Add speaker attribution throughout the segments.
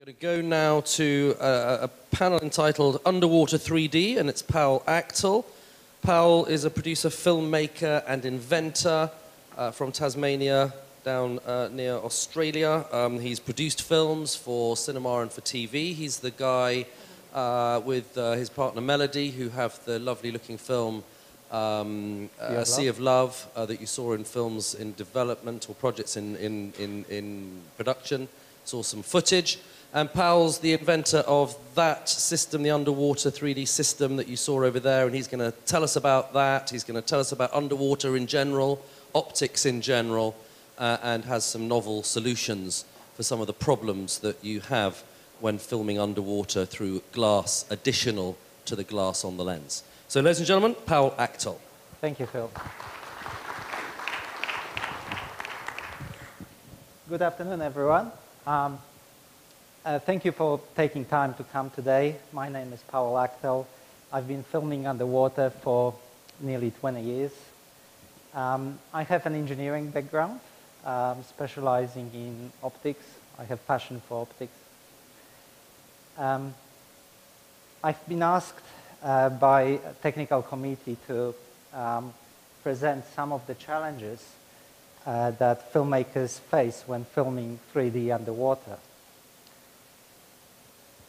Speaker 1: going to go now to a panel entitled Underwater 3D, and it's Pawel Achtel. Pawel is a producer, filmmaker, and inventor from Tasmania down near Australia. He's produced films for cinema and for TV. He's the guy with his partner Melody who have the lovely looking film Sea of Love that you saw in films in development or projects in production. Saw some footage. And Pawel's the inventor of that system, the underwater 3D system that you saw over there, and he's going to tell us about that. He's going to tell us about underwater in general, optics in general, and has some novel solutions for some of the problems that you have when filming underwater through glass additional to the glass on the lens. So, ladies and gentlemen, Pawel Achtel.
Speaker 2: Thank you, Phil. Good afternoon, everyone. Thank you for taking time to come today. My name is Pawel Achtel. I've been filming underwater for nearly 20 years. I have an engineering background, specializing in optics. I have passion for optics. I've been asked by a technical committee to present some of the challenges that filmmakers face when filming 3D underwater.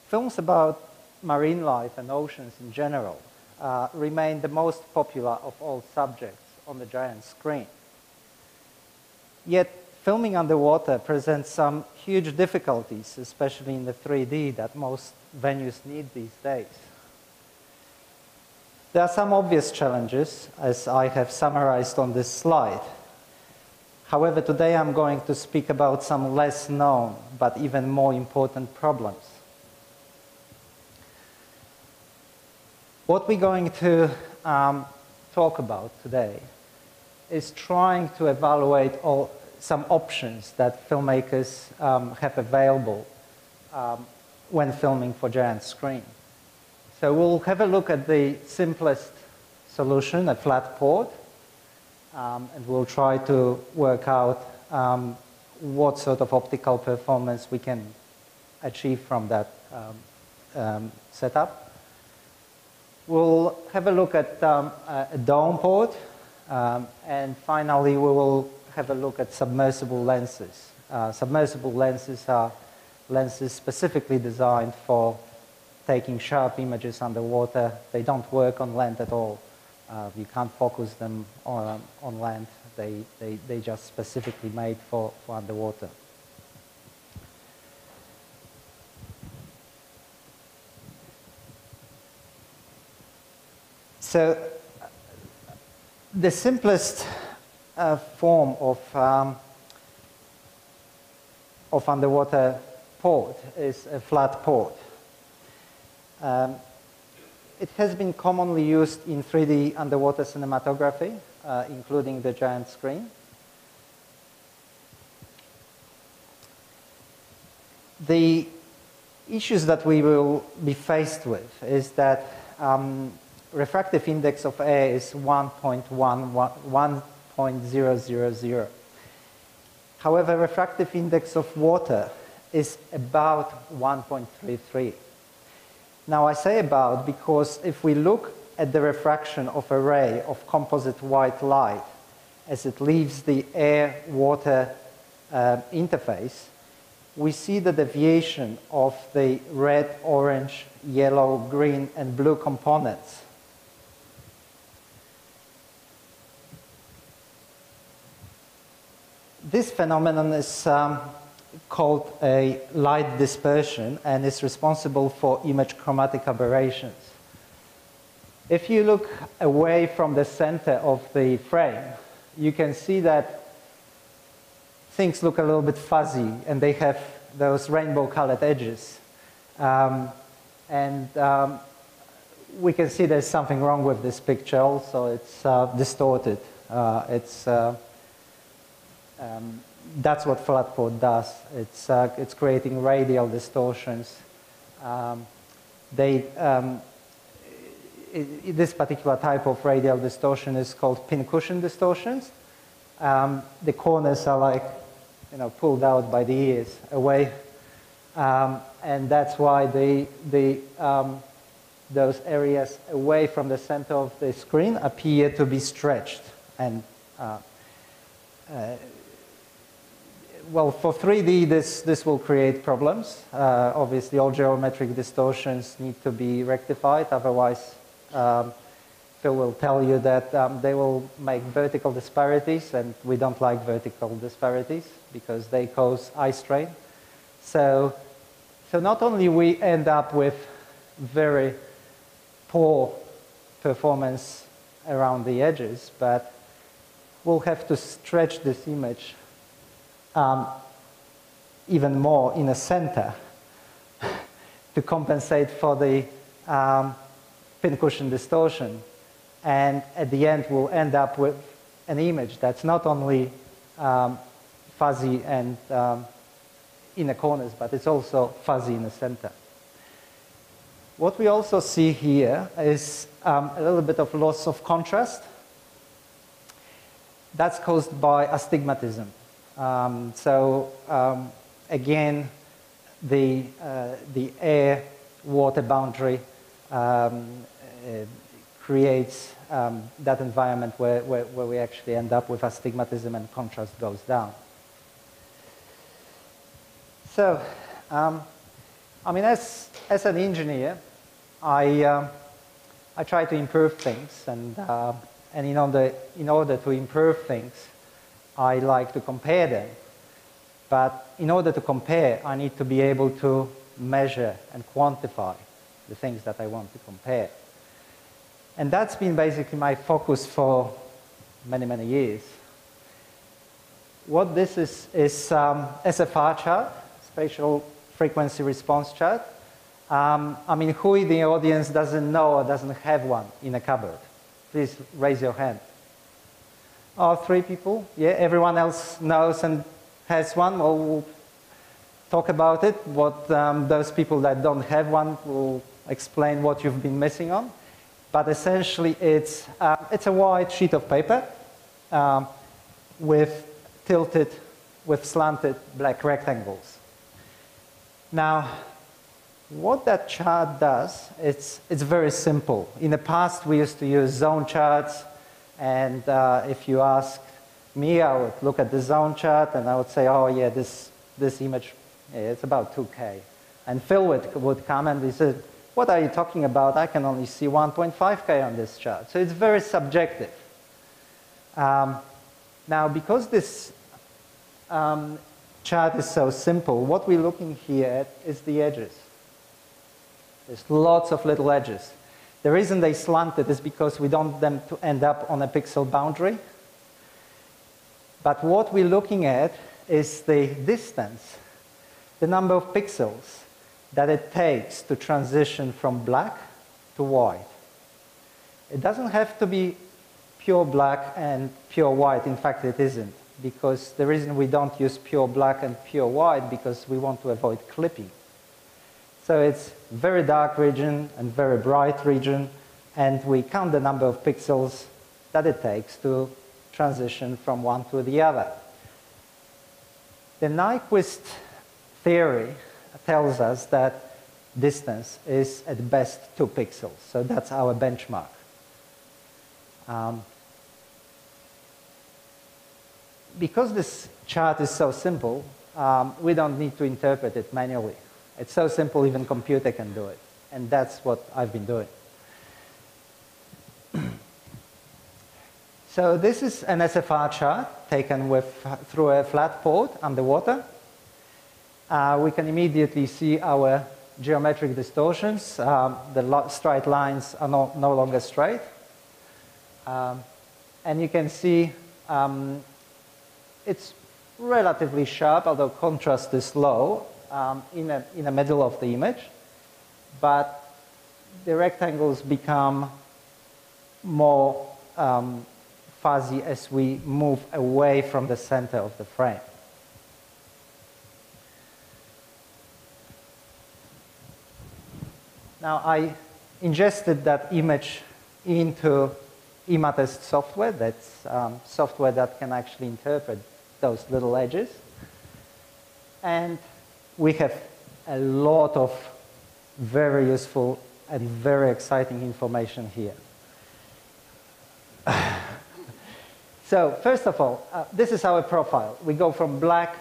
Speaker 2: Films about marine life and oceans in general remain the most popular of all subjects on the giant screen. Yet, filming underwater presents some huge difficulties, especially in the 3D that most venues need these days. There are some obvious challenges, as I have summarized on this slide. However, today I'm going to speak about some less known, but even more important problems. What we're going to talk about today is trying to evaluate some options that filmmakers have available when filming for giant screen. So we'll have a look at the simplest solution, a flat port, and we'll try to work out what sort of optical performance we can achieve from that setup. We'll have a look at a dome port, and finally we will have a look at submersible lenses. Submersible lenses are lenses specifically designed for taking sharp images underwater. They don't work on land at all. You can't focus them on land. They just specifically made for underwater. So the simplest form of underwater port is a flat port. It has been commonly used in 3D underwater cinematography, including the giant screen. The issues that we will be faced with is that refractive index of air is 1.000. However, refractive index of water is about 1.33. Now I say about because if we look at the refraction of a ray of composite white light as it leaves the air-water interface, we see the deviation of the red, orange, yellow, green, and blue components. This phenomenon is called a light dispersion and is responsible for image chromatic aberrations. If you look away from the center of the frame, you can see that things look a little bit fuzzy and they have those rainbow-colored edges. We can see there's something wrong with this picture also. It's distorted. That's what flat port does. It's creating radial distortions. This particular type of radial distortion is called pincushion distortions. The corners are like, pulled out by the ears, away And that's why those areas away from the center of the screen appear to be stretched. And well, for 3D, this will create problems. Obviously, all geometric distortions need to be rectified. Otherwise, Phil will tell you that they will make vertical disparities, and we don't like vertical disparities because they cause eye strain. So not only we end up with very poor performance around the edges, but we'll have to stretch this image even more in the center to compensate for the pincushion distortion. And at the end, we'll end up with an image that's not only fuzzy and in the corners, but it's also fuzzy in the center. What we also see here is a little bit of loss of contrast. That's caused by astigmatism. Again, the air-water boundary creates that environment where we actually end up with astigmatism and contrast goes down. So, I mean, as an engineer, I try to improve things, and in order to improve things, I like to compare them. But in order to compare, I need to be able to measure and quantify the things that I want to compare. And that's been basically my focus for many, many years. What this is SFR chart, spatial frequency response chart. I mean, who in the audience doesn't know or doesn't have one in a cupboard? Please raise your hand. Oh, 3 people? Yeah, everyone else knows and has one. Well, we'll talk about it. What those people that don't have one will explain what you've been missing on. But essentially, it's a white sheet of paper with slanted black rectangles. Now, what that chart does, it's very simple. In the past, we used to use zone charts, and if you ask me, I would look at the zone chart, and I would say, oh yeah, this image, yeah, it's about 2K. And Phil would come and he said, what are you talking about? I can only see 1.5K on this chart. So it's very subjective. Now, because this chart is so simple, what we're looking here at is the edges. There's lots of little edges. The reason they slanted is because we don't want them to end up on a pixel boundary. But what we're looking at is the distance, the number of pixels that it takes to transition from black to white. It doesn't have to be pure black and pure white. In fact, it isn't, because the reason we don't use pure black and pure white because we want to avoid clipping. So it's very dark region and very bright region, and we count the number of pixels that it takes to transition from one to the other. The Nyquist theory tells us that distance is at best 2 pixels, so that's our benchmark. Because this chart is so simple, we don't need to interpret it manually. It's so simple, even computer can do it. And that's what I've been doing. So this is an SFR chart taken through a flat port underwater. We can immediately see our geometric distortions. The straight lines are no longer straight. And you can see it's relatively sharp, although contrast is low. In the middle of the image, but the rectangles become more fuzzy as we move away from the center of the frame. Now, I ingested that image into Imatest software. That's software that can actually interpret those little edges. And we have a lot of very useful and very exciting information here. So first of all, this is our profile. We go from black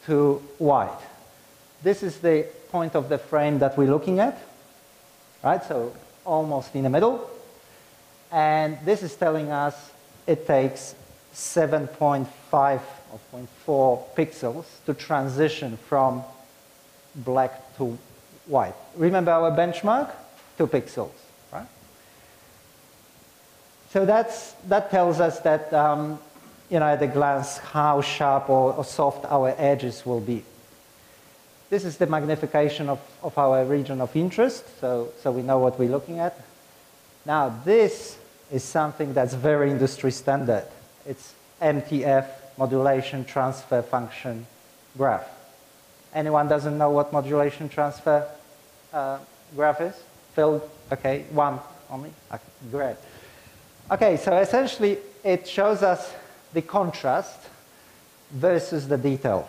Speaker 2: to white. This is the point of the frame that we're looking at, right? So almost in the middle. And this is telling us it takes 7.5 or 0.4 pixels to transition from black to white. Remember our benchmark? 2 pixels, right? So that tells us that, you know, at a glance, how sharp or soft our edges will be. This is the magnification of our region of interest, so we know what we're looking at. Now, this is something that's very industry standard. It's MTF, modulation transfer function graph. Anyone doesn't know what modulation transfer graph is? Phil? Okay, one only? Okay, great. Okay, so essentially it shows us the contrast versus the detail.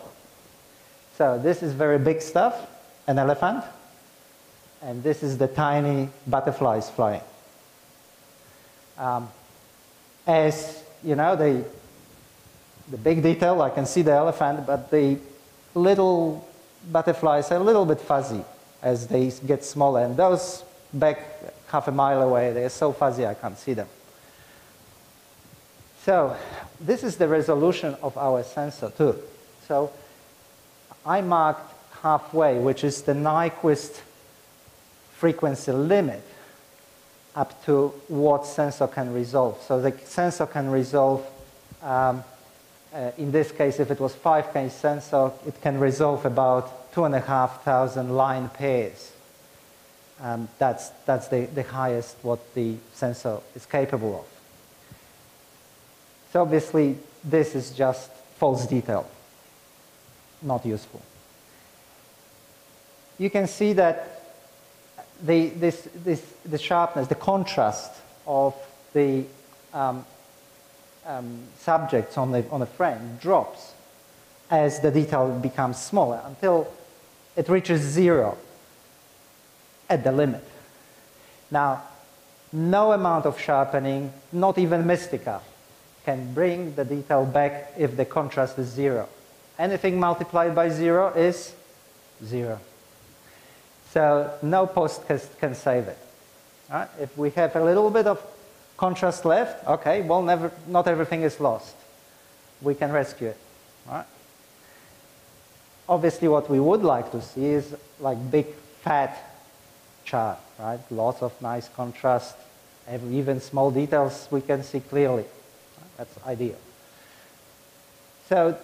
Speaker 2: So this is very big stuff, an elephant, and this is the tiny butterflies flying. As you know, the big detail, I can see the elephant, but the little butterflies are a little bit fuzzy as they get smaller, and those back half a mile away, they're so fuzzy I can't see them. So this is the resolution of our sensor too. So I marked halfway, which is the Nyquist frequency limit up to what sensor can resolve. So the sensor can resolve, in this case, if it was 5K sensor, it can resolve about 2,500 line pairs. That's the highest what the sensor is capable of. So obviously, this is just false detail, not useful. You can see that the sharpness, the contrast of the subjects on the frame drops as the detail becomes smaller until it reaches 0 at the limit. Now, no amount of sharpening, not even Mystica, can bring the detail back if the contrast is 0. Anything multiplied by 0 is 0. So no post can save it. Right? If we have a little bit of contrast left, okay, well, not everything is lost. We can rescue it. Right? Obviously, what we would like to see is like big, fat chart, right? Lots of nice contrast, even small details we can see clearly. That's ideal. So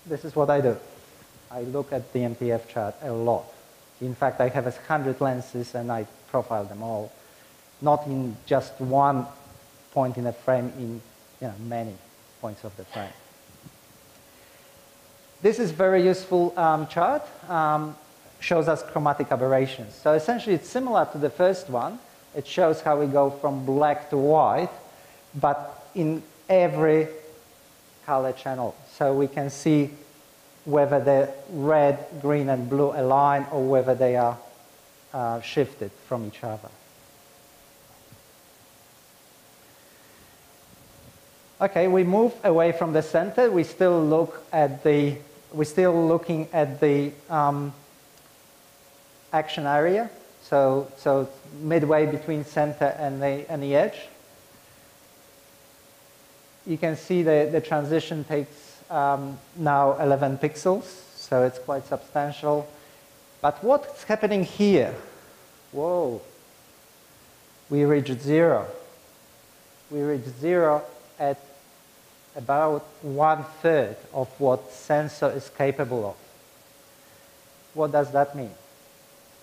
Speaker 2: this is what I do. I look at the MTF chart a lot. In fact, I have 100 lenses and I profile them all, not in just one point in a frame, in many points of the frame. This is very useful chart. Shows us chromatic aberrations. So essentially, it's similar to the first one. It shows how we go from black to white, but in every color channel. So we can see whether the red, green, and blue align or whether they are shifted from each other. Okay, we move away from the center. We still look at the. We're still looking at the action area. So midway between center and the edge. You can see the transition takes now 11 pixels, so it's quite substantial. But what's happening here? Whoa, we reached 0. We reached 0 at about 1/3 of what sensor is capable of. What does that mean?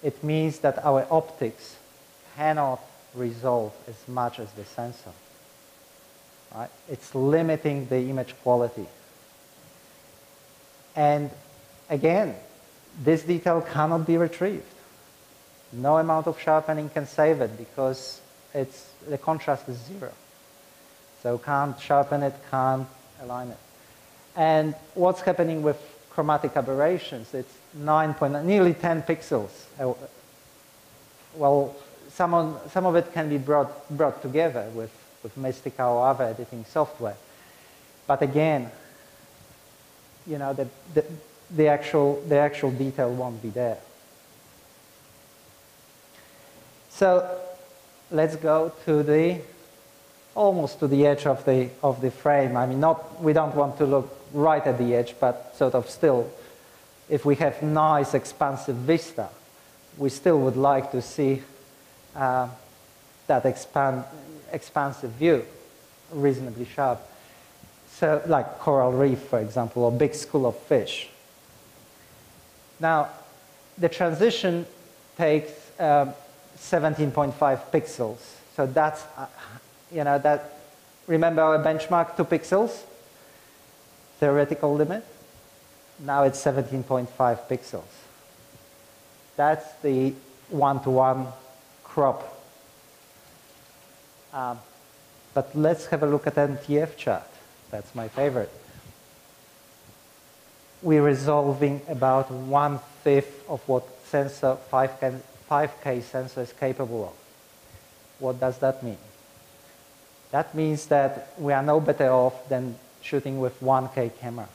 Speaker 2: It means that our optics cannot resolve as much as the sensor. Right? It's limiting the image quality. And again, this detail cannot be retrieved. No amount of sharpening can save it because the contrast is 0. So can't sharpen it, can't align it. And what's happening with chromatic aberrations, it's nearly 10 pixels. Well, some of it can be brought together with Mystica or other editing software. But again, you know, the actual detail won't be there. So let's go to almost to the edge of the frame. I mean, we don't want to look right at the edge, but sort of still, if we have nice expansive vista, we still would like to see that expansive view, reasonably sharp. So, like coral reef, for example, or big school of fish. Now, the transition takes 17.5 pixels. So that's, you know, remember our benchmark, 2 pixels, theoretical limit. Now it's 17.5 pixels. That's the one-to-one crop. But let's have a look at NTF chart. That's my favorite. We're resolving about 1/5 of what sensor 5K sensor is capable of. What does that mean? That means that we are no better off than shooting with 1K camera.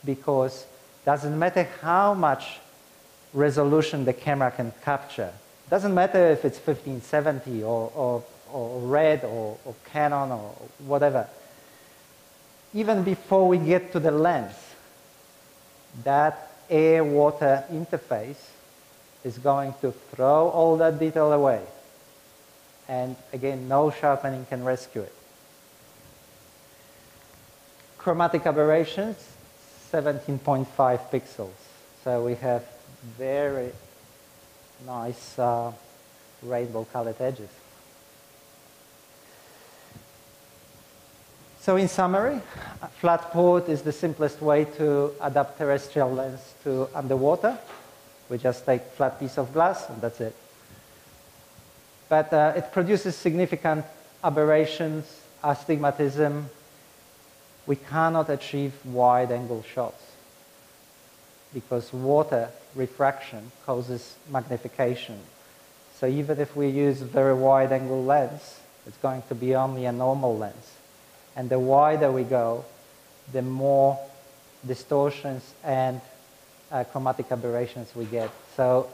Speaker 2: Because it doesn't matter how much resolution the camera can capture. It doesn't matter if it's 1570 or Red or Canon or whatever. Even before we get to the lens, that air-water interface is going to throw all that detail away. And again, no sharpening can rescue it. Chromatic aberrations, 17.5 pixels. So we have very nice rainbow-colored edges. So in summary, a flat port is the simplest way to adapt terrestrial lens to underwater. We just take a flat piece of glass and that's it. But it produces significant aberrations, astigmatism. We cannot achieve wide-angle shots because water refraction causes magnification. So even if we use a very wide-angle lens, it's going to be only a normal lens. And the wider we go, the more distortions and chromatic aberrations we get. So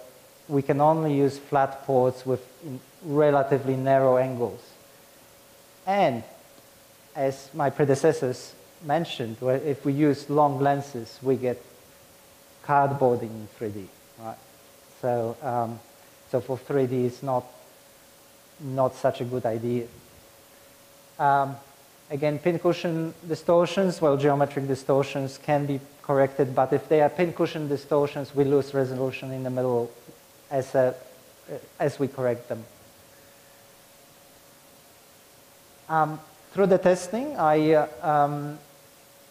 Speaker 2: we can only use flat ports with relatively narrow angles. And as my predecessors mentioned, if we use long lenses, we get cardboarding in 3D. Right? So, so for 3D, it's not such a good idea. Again, pincushion distortions, well, geometric distortions can be corrected, but if they are pincushion distortions, we lose resolution in the middle as we correct them. Through the testing, I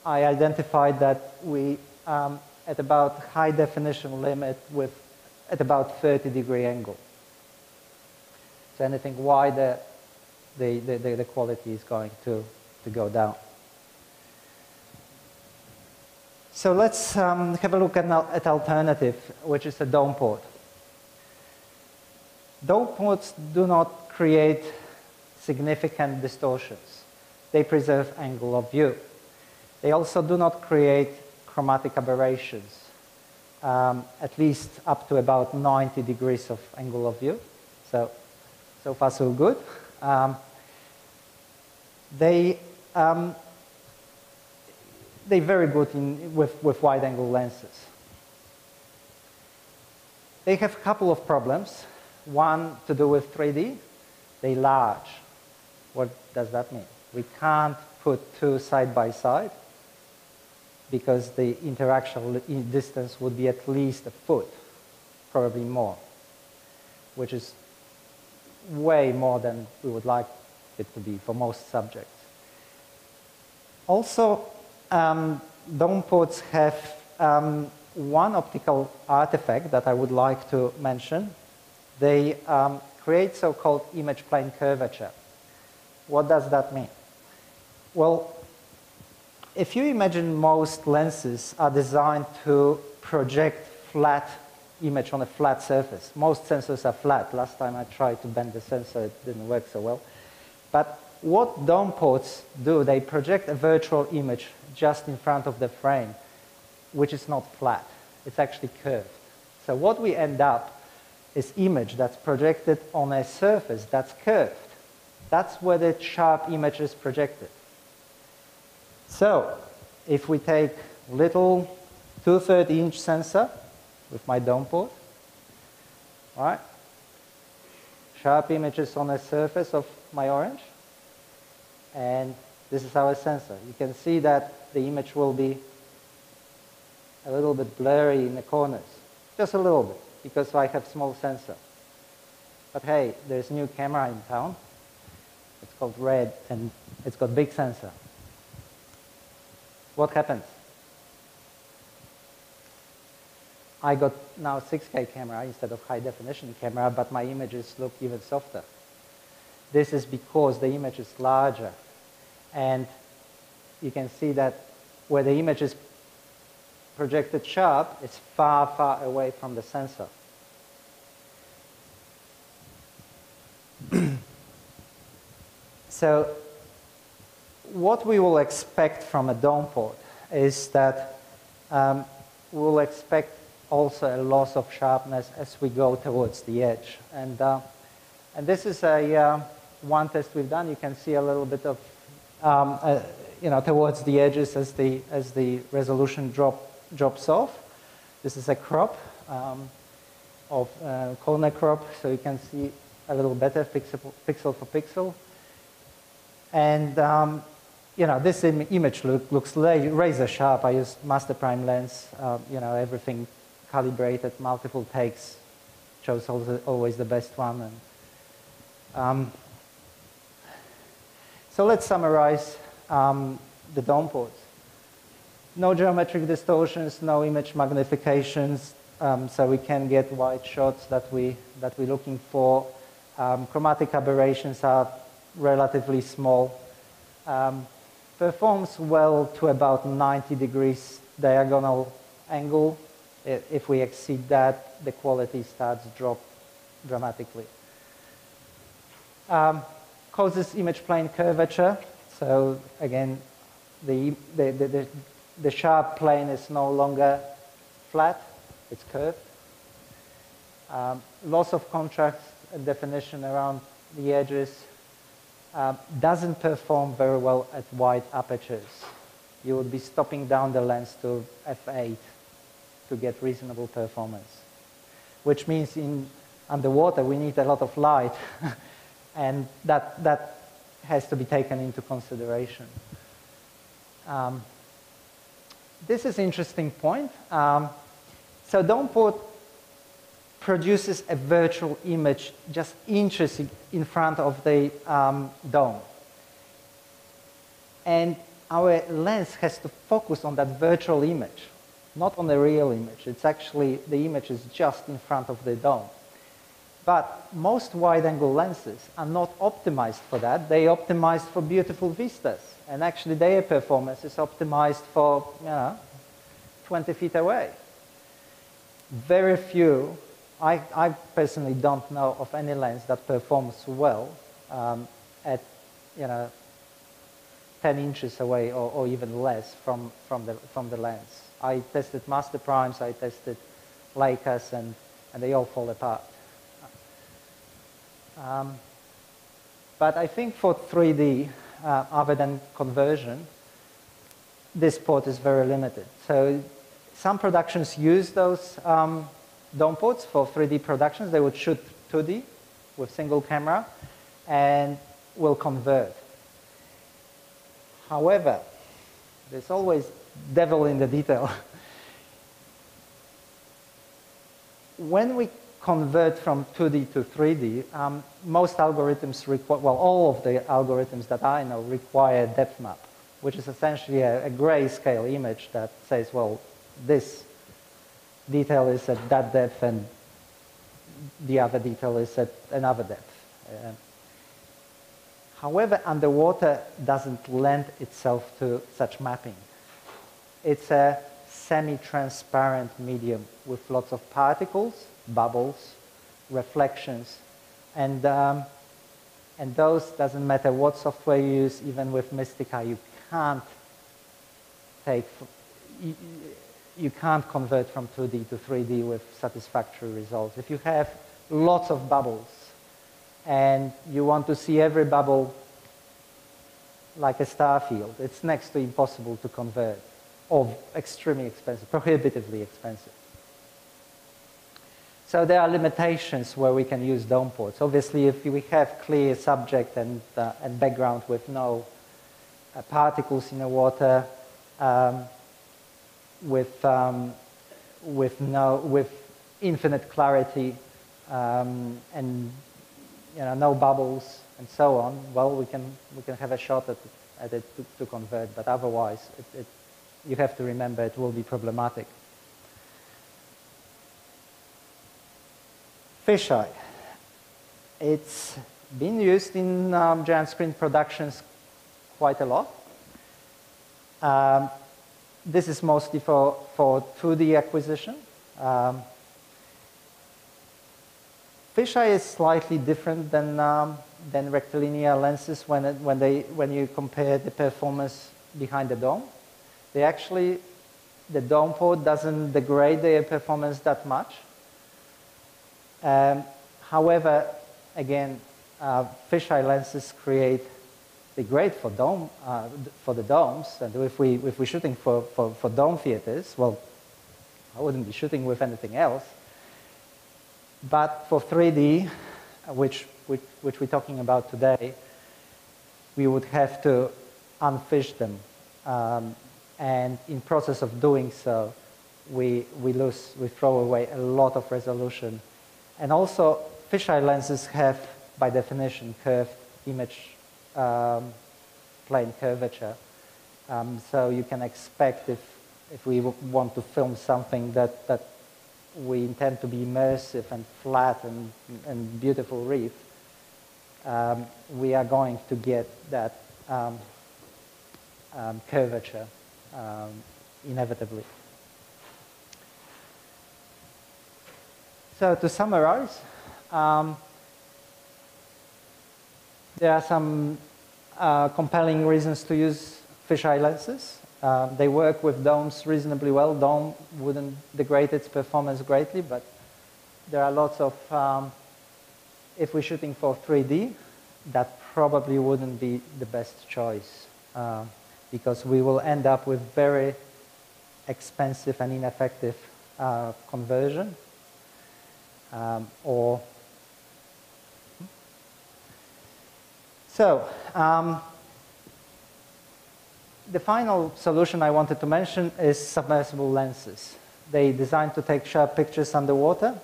Speaker 2: identified that we, at about high definition limit at about 30-degree angle. So anything wider, the quality is going to go down. So let's have a look at alternative, which is a dome port. Dome ports do not create significant distortions. They preserve angle of view. They also do not create chromatic aberrations, at least up to about 90 degrees of angle of view. So far so good. They're very good with wide-angle lenses. They have a couple of problems. One to do with 3D. They're large. What does that mean? We can't put two side by side because the interaction distance would be at least a foot, probably more, which is way more than we would like it to be for most subjects. Also, dome ports have one optical artifact that I would like to mention. They create so-called image plane curvature. What does that mean? Well, if you imagine most lenses are designed to project flat image on a flat surface. Most sensors are flat. Last time I tried to bend the sensor, it didn't work so well. But what dome ports do, they project a virtual image just in front of the frame, which is not flat. It's actually curved. So what we end up is image that's projected on a surface that's curved. That's where the sharp image is projected. So if we take little 2/3" sensor with my dome port, all right, sharp images on the surface of my orange, and this is our sensor. You can see that the image will be a little bit blurry in the corners, just a little bit, because I have small sensor. But hey, there's a new camera in town. It's called Red, and it's got big sensor. What happens? I got now 6K camera instead of high definition camera, but my images look even softer. This is because the image is larger. And you can see that where the image is projected sharp, it's far, far away from the sensor. So what we will expect from a dome port is that we'll expect also a loss of sharpness as we go towards the edge. And this is one test we've done. You can see a little bit of, towards the edges as the resolution drops off. This is a crop of corner crop, so you can see a little better pixel for pixel. And this image looks razor sharp. I used master prime lens, everything calibrated, multiple takes, chose always the best one. And, so let's summarize the dome ports. No geometric distortions, no image magnifications, so we can get wide shots that we're looking for. Chromatic aberrations are relatively small. Performs well to about 90 degrees diagonal angle. If we exceed that, the quality starts to drop dramatically. Causes image plane curvature. So again, the sharp plane is no longer flat, it's curved. Loss of contrast and definition around the edges. Doesn't perform very well at wide apertures. You would be stopping down the lens to f8 to get reasonable performance, which means in underwater we need a lot of light, and that has to be taken into consideration. This is an interesting point. So dome port produces a virtual image just inches in front of the dome. And our lens has to focus on that virtual image, not on the real image. It's actually, the image is just in front of the dome. But most wide-angle lenses are not optimized for that. They are optimized for beautiful vistas. And actually their performance is optimized for 20 feet away. Very few, I personally don't know of any lens that performs well at 10 inches away or even less from the lens. I tested master primes, I tested Leicas, and they all fall apart. But I think for 3D, other than conversion, this port is very limited. So some productions use those dome ports for 3D productions. They would shoot 2D with single camera and will convert. However, there's always devil in the detail. When we convert from 2D to 3D, most algorithms require, well, all of the algorithms that I know require depth map, which is essentially a grayscale image that says, well, this detail is at that depth and the other detail is at another depth. However, underwater doesn't lend itself to such mapping. It's a semi-transparent medium with lots of particles, bubbles, reflections, and those, doesn't matter what software you use, even with Mystica, you can't convert from 2D to 3D with satisfactory results. If you have lots of bubbles and you want to see every bubble like a star field, it's next to impossible to convert, or extremely expensive, prohibitively expensive. So there are limitations where we can use dome ports. Obviously, if we have clear subject and background with no particles in the water, with infinite clarity, and no bubbles and so on, well, we can have a shot at it to convert. But otherwise, you have to remember it will be problematic. Fisheye. It's been used in giant screen productions quite a lot. This is mostly for 2D acquisition. Fisheye is slightly different than rectilinear lenses when you compare the performance behind the dome. The dome port doesn't degrade their performance that much. However, again, fisheye lenses they're great for the domes, and if we're shooting for dome theaters, well, I wouldn't be shooting with anything else. But for 3D, which we're talking about today, we would have to unfish them, and in process of doing so, we throw away a lot of resolution. And also, fisheye lenses have, by definition, curved image plane curvature. So you can expect if we want to film something that we intend to be immersive and flat and beautiful reef, we are going to get that curvature inevitably. So to summarize, there are some compelling reasons to use fisheye lenses. They work with domes reasonably well. Dome wouldn't degrade its performance greatly, but there are lots of, if we're shooting for 3D, that probably wouldn't be the best choice, because we will end up with very expensive and ineffective conversion. The final solution I wanted to mention is submersible lenses. They're designed to take sharp pictures underwater.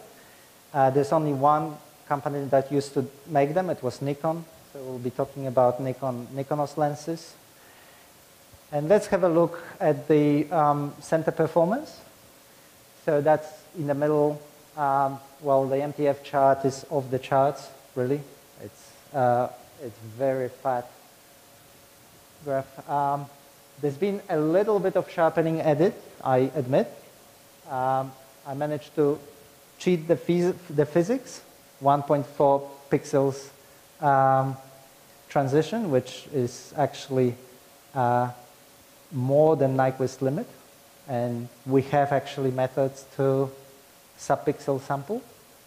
Speaker 2: There's only one company that used to make them. It was Nikon. So we'll be talking about Nikonos lenses. And let's have a look at the center performance. So that's in the middle. Well, the MTF chart is off the charts, really. It's very fat graph. There's been a little bit of sharpening added, I admit. I managed to cheat the physics, 1.4 pixels transition, which is actually more than Nyquist limit. And we have actually methods to sub-pixel sample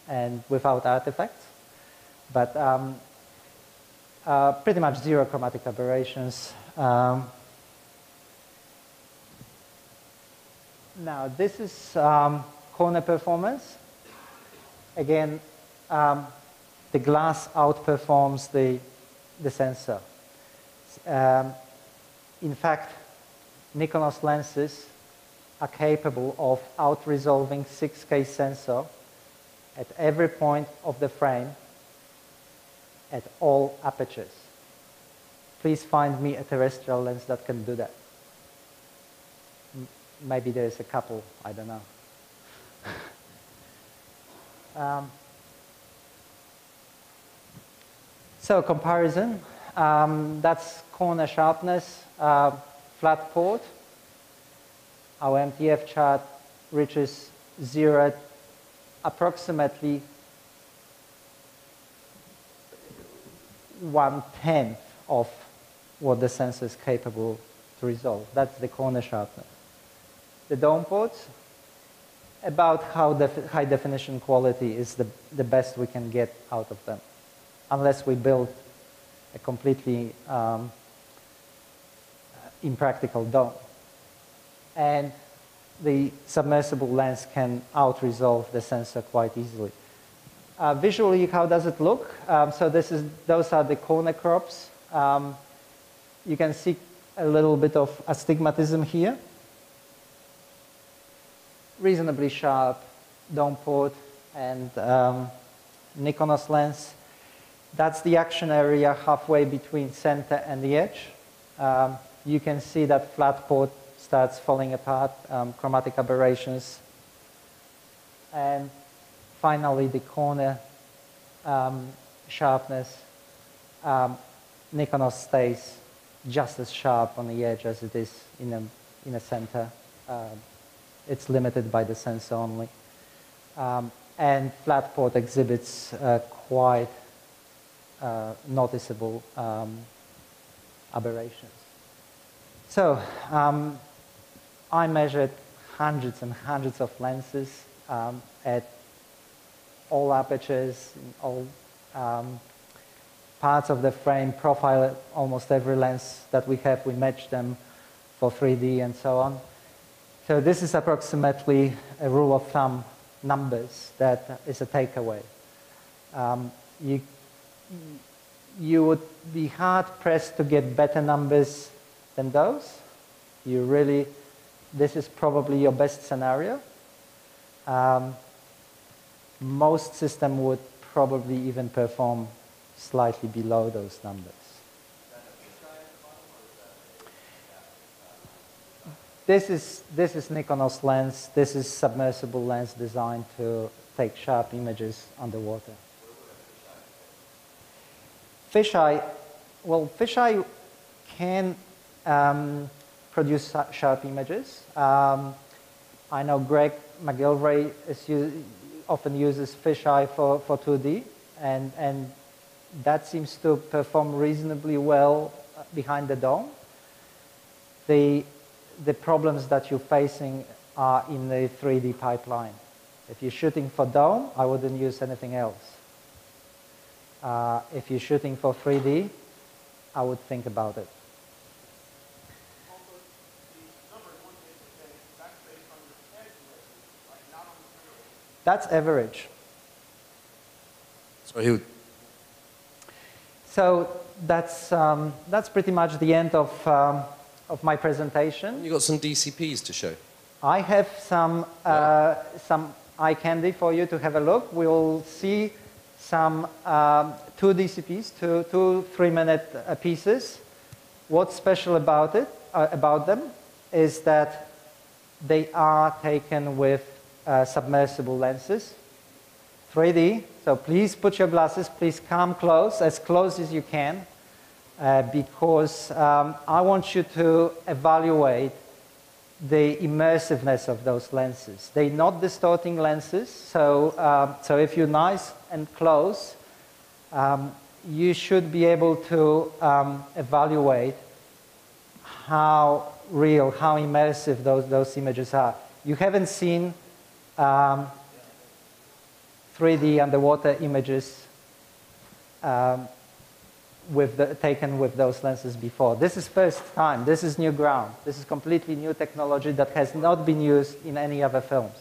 Speaker 2: and without artifacts. But pretty much zero chromatic aberrations. Now, this is corner performance. Again, the glass outperforms the sensor. In fact, Nikonos lenses are capable of out-resolving 6K sensor at every point of the frame at all apertures. Please find me a terrestrial lens that can do that. Maybe there's a couple, I don't know. So comparison. That's corner sharpness, flat port. Our MTF chart reaches 0 at approximately 1/10 of what the sensor is capable to resolve. That's the corner sharpness. The dome ports, about how high definition quality is the best we can get out of them, unless we build a completely impractical dome. And the submersible lens can out-resolve the sensor quite easily. Visually, how does it look? So those are the corner crops. You can see a little bit of astigmatism here. Reasonably sharp dome port and Nikonos lens. That's the action area halfway between center and the edge. You can see that flat port starts falling apart, chromatic aberrations. And finally, the corner sharpness. Nikonos stays just as sharp on the edge as it is in a center. It's limited by the sensor only. And flat port exhibits quite noticeable aberrations. So I measured hundreds and hundreds of lenses at all apertures, in all parts of the frame, profile almost every lens that we have. We match them for 3D and so on. So this is approximately a rule of thumb numbers that is a takeaway. You would be hard-pressed to get better numbers than those. This is probably your best scenario. Most systems would probably even perform slightly below those numbers. This is Nikonos lens. This is submersible lens designed to take sharp images underwater. Fisheye can produce sharp images. I know Greg McGilvray often uses fisheye for 2D, and that seems to perform reasonably well behind the dome. The problems that you're facing are in the 3D pipeline. If you're shooting for dome, I wouldn't use anything else. If you're shooting for 3D, I would think about it. That's average. So that's pretty much the end of my presentation.
Speaker 1: You got some DCPs to show.
Speaker 2: I have some eye candy for you to have a look. We'll see some two DCPs, two 3-minute pieces. What's special about them is that they are taken with submersible lenses, 3D. So please put your glasses, please come close as you can, because I want you to evaluate the immersiveness of those lenses. They're not distorting lenses, so if you're nice and close, you should be able to evaluate how real, how immersive those images are. You haven't seen 3D underwater images taken with those lenses before. This is first time. This is new ground. This is completely new technology that has not been used in any other films.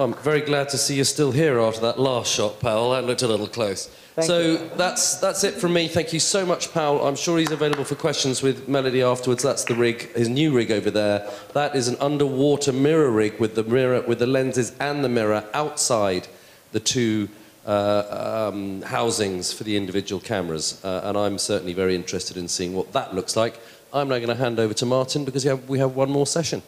Speaker 1: Well, I'm very glad to see you're still here after that last shot, Pawel. That looked a little close.
Speaker 2: Thank you.
Speaker 1: That's it from me. Thank you so much, Pawel. I'm sure he's available for questions with Melody afterwards. That's the rig, his new rig over there. That is an underwater mirror rig with the lenses and the mirror outside the two housings for the individual cameras. And I'm certainly very interested in seeing what that looks like. I'm now going to hand over to Martin because we have one more session.